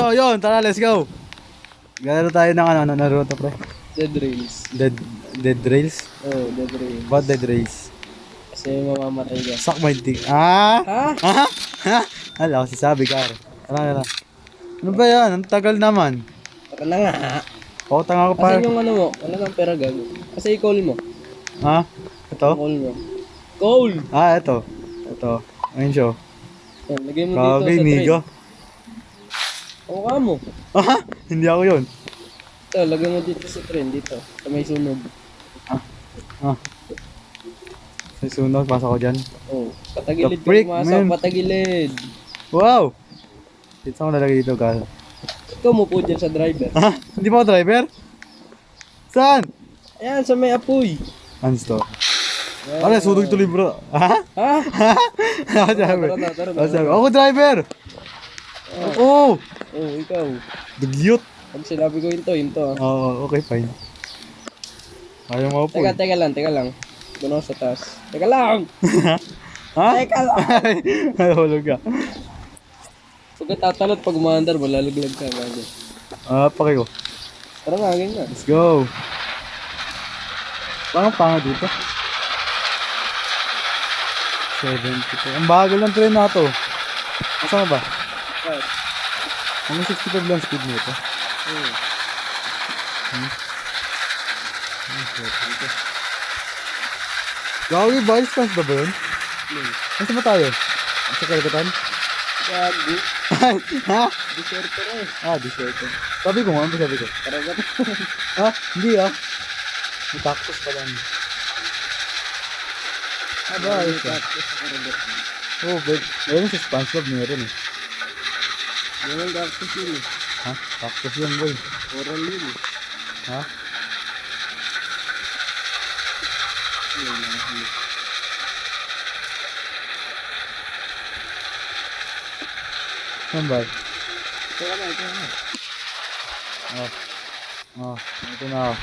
So yun, tara, let's go. Galaro tayo ng ano, Naruto pre. Dead Rails. Dead Rails? Oh, Dead Rails. What Dead Rails? Kasi mamamatay ka. Suck my dick. Ah? Ha? Ha? Ha? Hala, kasi sabi ka. Tara. Ano ba yan? Ang tagal naman. Tara na nga. Pautang ako pa. Kasi yung ano mo, wala kang pera gago. Kasi i-call mo. Ha? Ito? Call mo. Call! Ah, ito. Ayun siya. Yan, lagay mo Kagay, dito sa niga. tray. O ka mo. Ah? Hindi ako yun. Ito, lagay mo dito sa tray. Dito. Sa may sunog. Ah. Sa sunod, pasok ko dyan. Oh, patagilid The freak, ka pumasok. man. Patagilid. Wow! Dito ako nalagay dito, ka. Ikaw mo po dyan sa driver. Ah? Hindi mo ako driver? Saan? Ayan, sa may apoy. Ano to? Ano, sunog tuloy bro. Ha? Ha? Ako sabi. Tara. Ako sabi. Ako driver! Oo! Oh, ikaw. Dugyot! Pag sinabi ko yun to. Oo, okay, fine. Ayaw mo po. Teka lang. Doon ako sa taas. Teka lang! Ha? Teka lang! Nahulog ka. Huwag ka tatalot pag umaandar mo, lalaglag ka. Bago. Ah, pake ko. Tara na, ganyan. Let's go! Parang panga dito. 72. Ang bagal ng train na to. Masama ba? Right. Ang 65 lang speed nito. Gawin, bias fans ba yun? Nasaan ba tayo? Sa karagatan? Gago. Ha? Deserter eh. Ah, deserto. Sabi ko nga, ano sabi ko? Karagat. Ha? Hindi ah. May cactus pa lang. Ah, ba? Ayos ka. Oh, but ayun sa SpongeBob meron eh. Ganyan cactus yun eh. Ha? Cactus yun boy. Oral yun eh. Ha? Saan ba? Teka na. Oh, ito na ako.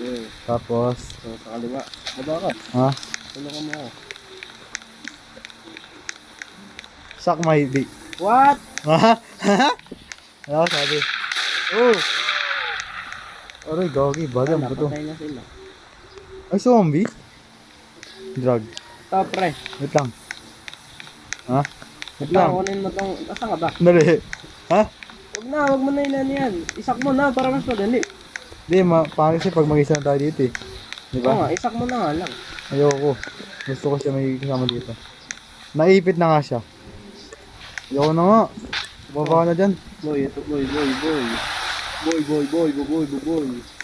Oh, Tapos, so, sa kaliwa. Baba ka. ha? Tulungan mo ako. Suck my dick. What? Ha? Ha? Ano sabi? Oh! Aray, gagi. Bagang po to. Napatay na sila. Ay, zombie? Drug. Stop pre. Wait lang. Ha? Wait Ito, lang. kunin mo tong... Asa ka ba? Dali. Ha? Huwag mo na ilan yan. Isak mo na para mas madali. Hindi, pangit siya pag mag-isa na tayo dito eh. Di Oo ba? nga, isak mo na nga lang. Ayoko. Gusto ko siya may kasama dito. Naipit na nga siya. Ayoko na nga. Baba ka na dyan. Boy, ito boy. Boy.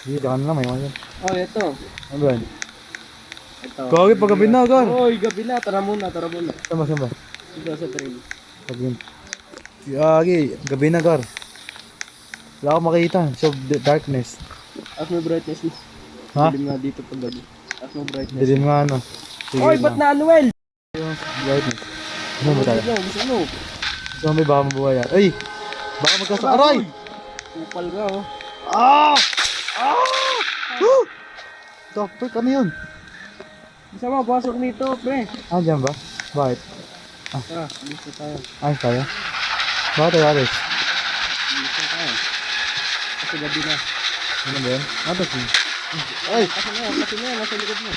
Sige, dyan ka na lang. May mga dyan. Oh, ito. Ano ba yan? Ito. Gagi, paggabi na, Gar. Oy, gabi na. Tara muna. Saan ba? Dito sa train. Pag-in. Gagi, gabi na, Gar. Wala akong makita. So, darkness. As mo brightness mo. Ha? Dilim nga dito pag gabi. As mo brightness. Dilim nga ano. Sige Oy, lang. ba't na Anuel? Brightness. Ano ba tayo? Gusto mo. Zombie baka mabuhay yan. Ay! Baka magkasa... Aray! Kupal ka oh. Ah! Ah! The frick? Ano yun? Isa mo, pasok nito, pre. Ah, dyan ba? Bakit? Tara, dito tayo. Ayos tayo? Bakit tayo alis? Dito tayo. Kasi gabi na. Ano ba yun? Ah, ito si... Ay! Kasi na, nasa likod mo.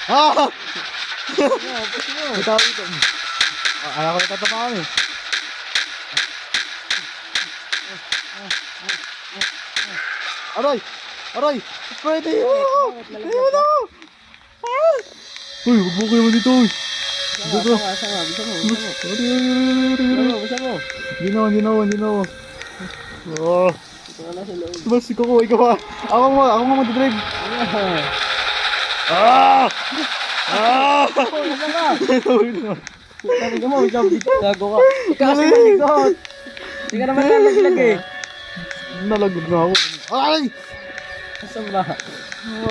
Ah! Kasi mo. May tao dito. Ayaw ko na tatapakan eh. Aray! Aray! Pwede yun! Ayun na! Ah! Uy, huwag mo kayo mo dito uy! Bisa mo. Bisa mo. Hindi na ako. Oh, Ito ka na sa loob. basta ko, ikaw ba? Ako nga mag-drive. Ah! Ah! Isa ka. Sabi ka mo, ikaw dito gago ka. Ikaw kasi malikot. Hindi ka naman nalaglag eh. Nalagod na ako. Ay! Asan ba?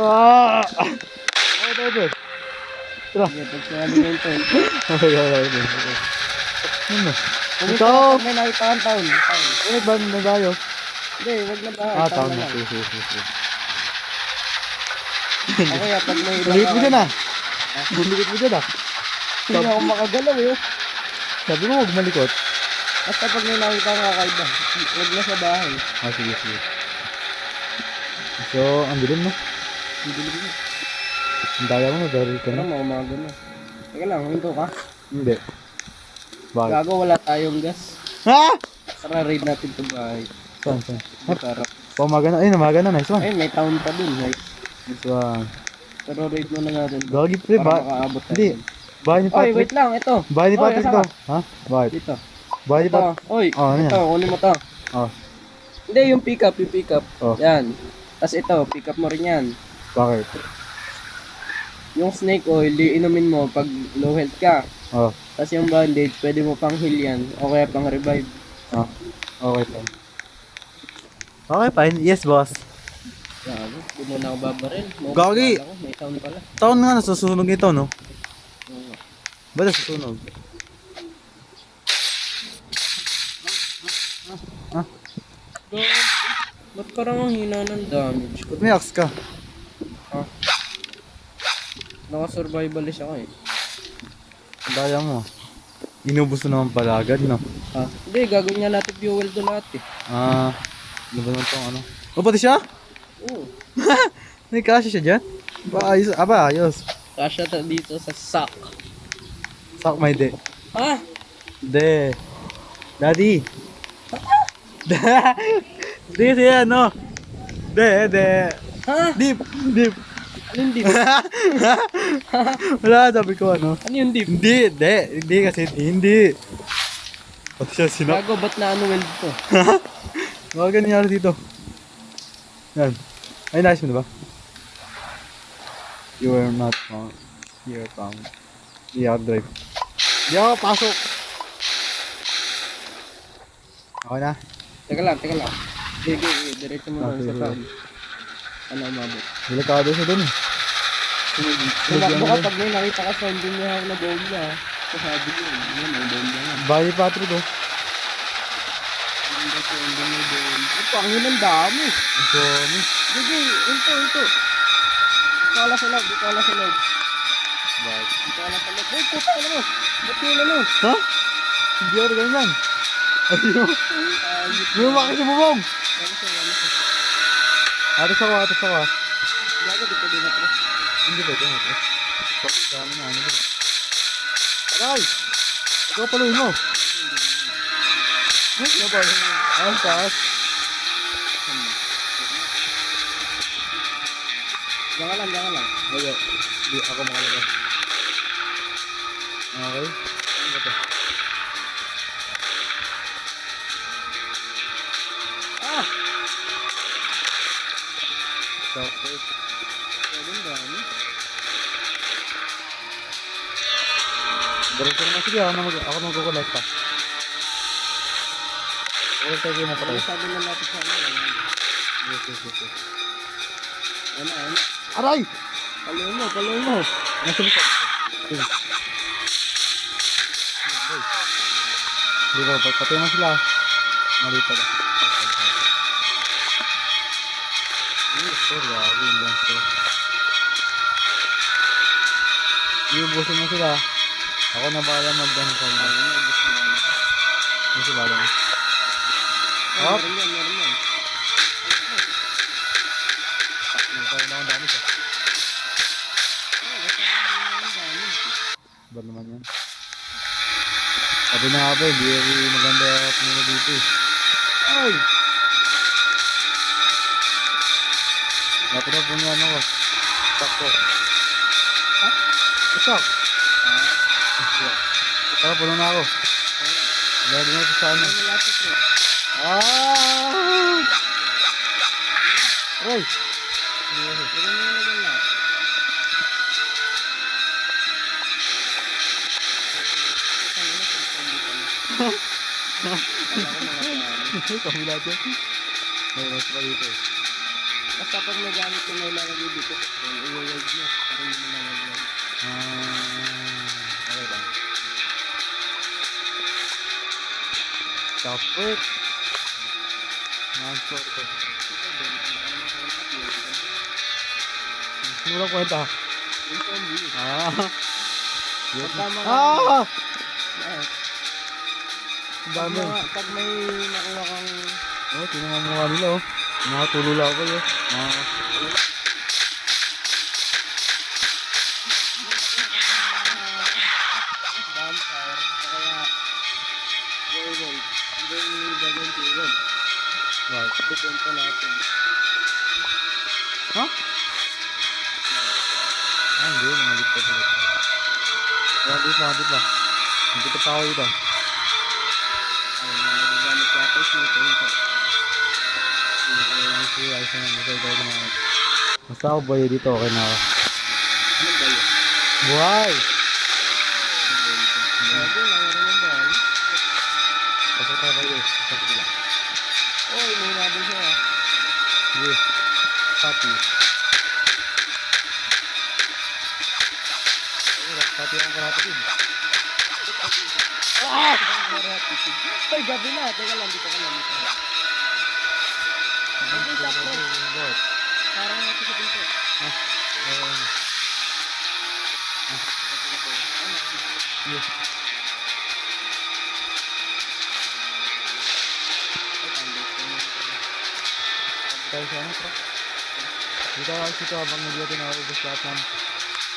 Ah! Ako tayo ba? Tara. Sige, pagsabi ko yung tent. Okay. Ano? Kumita Ikaw! ka, may nakitahan taon. Ulit ba na tayo? Hindi, wag na ba? Ah, taon na. lang. Sige. Okay, pag may ilang Malikot mo dyan ah. Malikot mo dyan ah. Hindi ako makagalaw eh. Sabi mo huwag malikot. Basta pag may nakita kang kakaiba, huwag na sa bahay. Ah, sige, sige. So, ang dilim, no? Hindi na. Ang daya mo, baril ka Parang na. maumaga na. Teka lang, hinto ka. Hindi. Bakit? Gago, wala tayong gas. Ha? Tara, raid natin itong bahay. Saan, saan? Sarap. Pamaga na. Ayun, umaga na. Nice one. Ayun, may town pa dun. Nice. Nice one. Pero raid muna natin. Gagi, pre. Para makaabot tayo. Hindi. Bahay ni Oy, Patrick. wait lang. Ito. Bahay ni Oy, Patrick asa to. ka? Ha? Bakit? Dito. Bahay ni Ito. Patrick. Oy, Oh, ano yan? ito. Kunin mo to. Oh, Hindi, yung pick up. Yung pick up. Oh. Yan. Tapos ito, pick up mo rin yan. bakit? Yung snake oil, di inumin mo pag low health ka. Oh, Tapos yung bandage, pwede mo pang heal yan. O kaya pang revive. oh. Okay, fine. Okay, fine. Yes, boss. Gago, di mo na ako babaril. Gagi! Ako, may sound pala. Taon nga nasusunog ito, no? Oo. Ba't nasusunog? Ba't parang ang hina ng damage ko? Ba't may axe ka? Ha? Naka-survivalist ako eh. Ang daya mo. Inubos na naman pala agad, no? Ha? Hindi, gagawin nga natin fuel doon lahat eh. Ah, ano ba naman itong ano? Oh, pati siya? Oo. May kasya siya dyan? Ba, ayos. Aba, ayos. Kasya ta dito sa sack. Sak may de. Ha? De. Daddy. De, siya, no? De. Ha? Dip. Ano yung dip? Wala, sabi ko ano. Ano yung dip? Hindi kasi hindi. Pati siya sinap. Gago, ba't na ano weld to? Mga ganyan dito. Yan. Ay, nice mo, diba? You are not found. You are found. Di ako drive. Di ako pasok. Okay na. Teka lang. Sige, diretso mo lang Okay, sa sige. town. Ano umabot? Delikado siya dun eh. Tumakbo ka pag may nakita ka sa hindi niya ako na bomba. Sasabi ko, yun, may bomba nga. Bali Patrick oh. Hindi ko, hindi may bomba. Ang pangin ang dami. Ang dami. Sige, ito. Dito sa loob. Bakit? Dito ka sa loob. Uy, puta ka mo. Ba't yun ano? Ha? Hindi ako ganyan. Ayun. Ayot. May umakit sa bubong. Ano siya? Atas ako ah. Gago, dito din ako. Hindi ba ito? Bakit dami na ano ba? Aray! Ikaw paluin mo. Ano ba? Ang taas. Diyan ka lang. Wala. Hindi ako makalagay. Okay. Ano ba ito? Ah! Chocolate. Pwede dami. Diretso naman. Sige, ako na mag-collect pa. Okay, tayo mo pa Ano tayo. sabi na natin sa ano? Yes. Ano? Aray! Paluin mo. Nasa likod. Sige. Hindi ba, patay na sila. Mali pala. Iubusin mo sila. Ako na bahala mag-ano sa inyo. Ano sila lang? Hop! Meron yan. Nagkaroon na akong dami siya. Ba naman yan? Sabi na nga ba, hindi maganda pinila dito eh. Ay! Dapat na po niya ano ko. Sakto. Ha? Isak! Tara, puno na ako. Lalo na ito sa ano. Ah! Aray! Kabila dyan. May mas pa dito eh. Basta pag may gamit na may lalagay dito, i-weld mo. Para hindi mo nalaglag. Okay ba? Kapit! Nag-sort ko. Sino lang kwenta? Ah! Pagka mga... Ah! Ang dami. Pag may nakuha kang... Oh, tingnan mo mukha nila oh. Mga tulula ko yun. bonfire, o kaya werewolf, hindi yung gagawin tigil. Wow. Depende natin. Ha? Ah, hindi. Namalit pa sila. Hindi pa. Hindi pa tao dito. Ay, nagagamit ka ito, ito. Ayos na naman. Basta ako boy dito, okay na ako. Anong ba yun? Buhay! Sabi, nawaran ng bahay. Pasok tayo kayo. Pasok sila. Oy, may nabol siya ah. Sige. Pati. Pati ang karapatid. Ah! Ay, gabi na. Teka lang, dito ka lang. Mag-isa po. Parang natin sa pinto. Yes. Tayo sa ano, bro? Dito ako sito habang nagyatin ako ubos lahat ng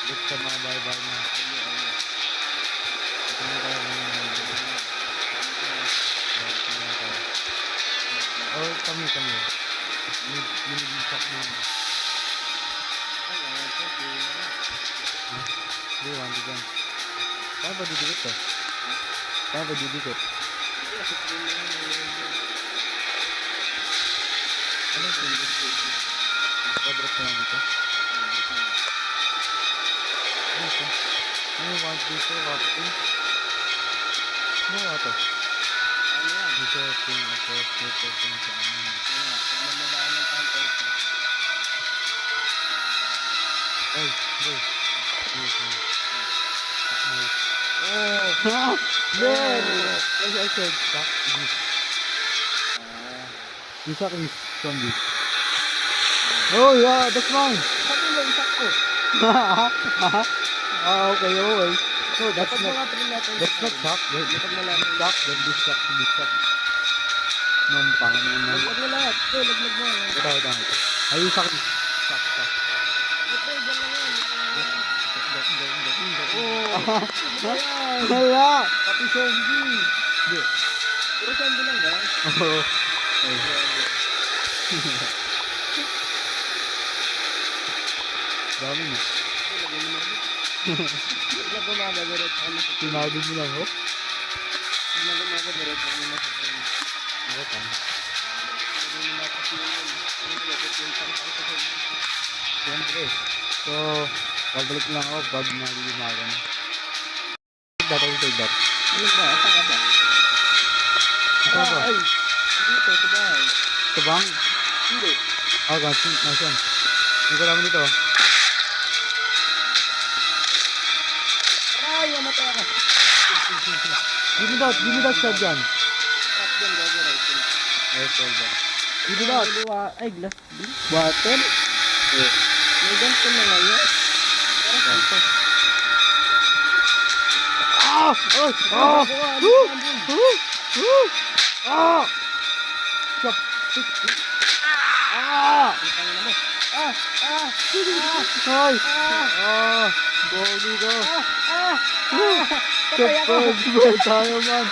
dito sa mga bahay-bahay na. Ito na tayo oh, kami. Minigsak mo. Hindi, wanti dyan. Paano ba didikit to? Ano ito? Quadrat na lang ito? Ano ito? Ano yung wanti dito? Wanti? Ano nga ito? Ano yan? Dito, ping, ako, dito, ping, sa amin. Pagmamabaan ng kanto. Ay, boy. Oh! Ha? Ben! As I said, fuck this. Isak is zombie. Oh yeah, that's mine! Sabi mo, isak ko. Okay. So that's Pag not, mga train natin. that's not shock. Kapag nalaman. Shock, then this shock. Nampang naman. Huwag na lahat. Ito, laglag mo. Ito. Ay, isak is shock. Ito, dyan lang yan. Wala! Pati zombie. Hindi. Puro zombie lang ba? Oo. Dami na. Bigla bumaga, diretso kami sa train. Sinagod mo lang, oh. Bigla bumaga, diretso kami na sa train. Ako pa. Hindi mo napapiyon. Ano yung yung tangkang sa zombie? Siyempre. So, pabalik lang ako pag nalilimaga na. Take that. Ano ba? Asa ka ba? Ito ba? Ay! Dito, sa bahay. Ito bang? Hindi. Gansin. Nasaan? Hindi ko naman dito. Ay, namatay ako. Give me that shotgun. Tap dyan, gago right. Yes, well done. Give me that. Ay, glass. Button? May ganito na ngayon. Parang dito. Ah! Ay! Ah! Stop! Ah! Ay! Gogi ko! Patay ako. Kapag tayo man!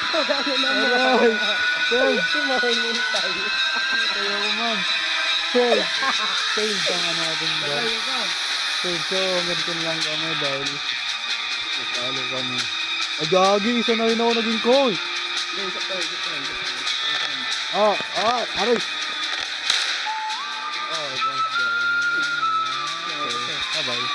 Aray! Save! Tumahiling tayo. Tayo ko man! Save! Save ang natin ba? Patay ka. Save, so ganito lang kami dahil natalo kami. Ay gagi! Isa na rin ako naging call! Hindi, isa tayo. Aray! Bye-bye.